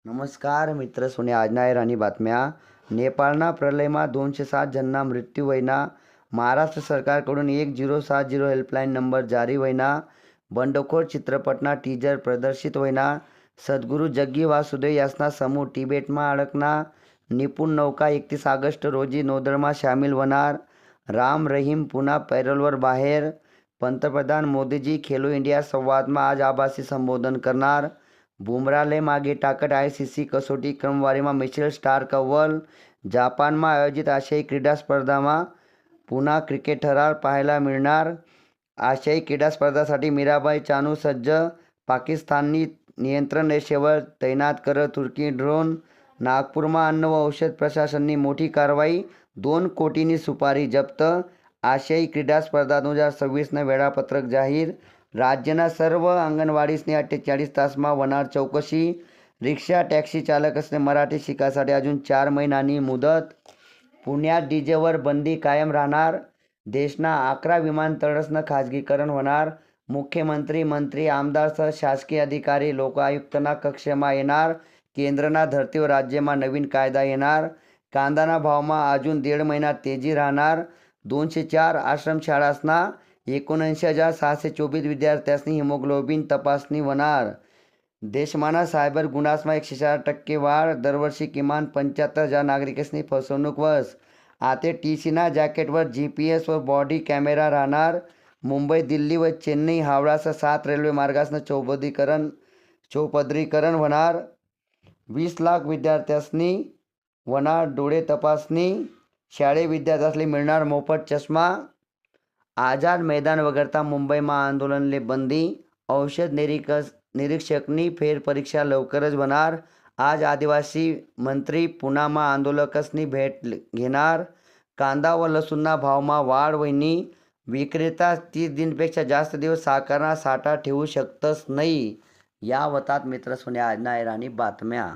नमस्कार मित्र सोने आजना राणी बातम्या। नेपाळना प्रलयमा 207 जणांना मृत्यू वैना। महाराष्ट्र सरकारकडून 1070 हेल्पलाईन नंबर जारी वैना। बंडखोर चित्रपटना टीजर प्रदर्शित वैना। सद्गुरू जग्गी वासुदेव यासना समूह तिबेटमा अडकना। निपुण नौका 31 ऑगस्ट रोजी नौदळमा सामील होणार। राम रहीम पुन्हा पॅरोलवर बाहेर। पंतप्रधान मोदीजी खेलो इंडिया संवादमा आज आभासी संबोधन करणार। बुमराहले मागे टाकत आयसीसी कसोटी क्रमवारीમાં मिचेल स्टार्क अव्वल। जापाનમાં आयोजित आशियाई क्रीडा स्पर्धाમાં पुन्हा क्रिकेटरला पाहायला मिळणार। आशियाई क्रीडा स्पर्धासाठी मीराबाई चानू सज्ज। पाकिस्ताननी नियंत्रण रेषेवर तैनात करत तुर्की ड्रोन। नागपूरमा अन्न व औषध प्रशासननी मोठी कारवाई, 2 कोटींनी सुपारी जप्त। आशियाई क्रीडा स्पर्धा 2026 वेळापत्रक जाहीर। राज्यना सर्व अंगणवाडीसनी 48 तासमा होणार चौकशी। रिक्षा टॅक्सी चालकसने मराठी शिकासाठी अजून 4 महिन्यांनी मुदत। पुण्यात डीजेवर बंदी कायम राहणार। देशना 11 विमानतळसनं खाजगीकरण होणार। मुख्यमंत्री मंत्री आमदारसह शासकीय अधिकारी लोकायुक्तना कक्षेमा येणार। केंद्रना धर्तीवर राज्यमा नवीन कायदा येणार। कांदाना भावमा अजून 1.5 महिना तेजी राहणार। 204 आश्रमशाळासना 79,624 विद्यार्थ्यांनी हिमोग्लोबिन तपासणी होणार। देशमाना सायबर गुन्हासमा 106% वाढ। दरवर्षी किमान 75,000 नागरिकांनी फसवणूक वस। आता टीसीना जॅकेटवर GPS व बॉडी कॅमेरा राहणार। मुंबई दिल्ली व चेन्नई हावडासह 7 रेल्वे मार्गासनं चौपदरीकरण होणार। 20 लाख विद्यार्थ्यांनी होणार डोळे तपासणी। शाळे विद्यार्थ्यांना मिळणार मोफत चष्मा। आझाद मैदान वगळता मुंबईमा आंदोलनले बंदी। औषध निरीक्षकनी फेरपरीक्षा लवकरच होणार। आज आदिवासी मंत्री पुणामा आंदोलकसनी भेट घेणार। कांदा व लसूणना भावमा वाढ वैनी। विक्रेता 30 दिनपेक्षा जास्त दिवस साखरना साठा ठेवू शकतस नाही। या होतात मित्र सोने आजना राणी बातम्या।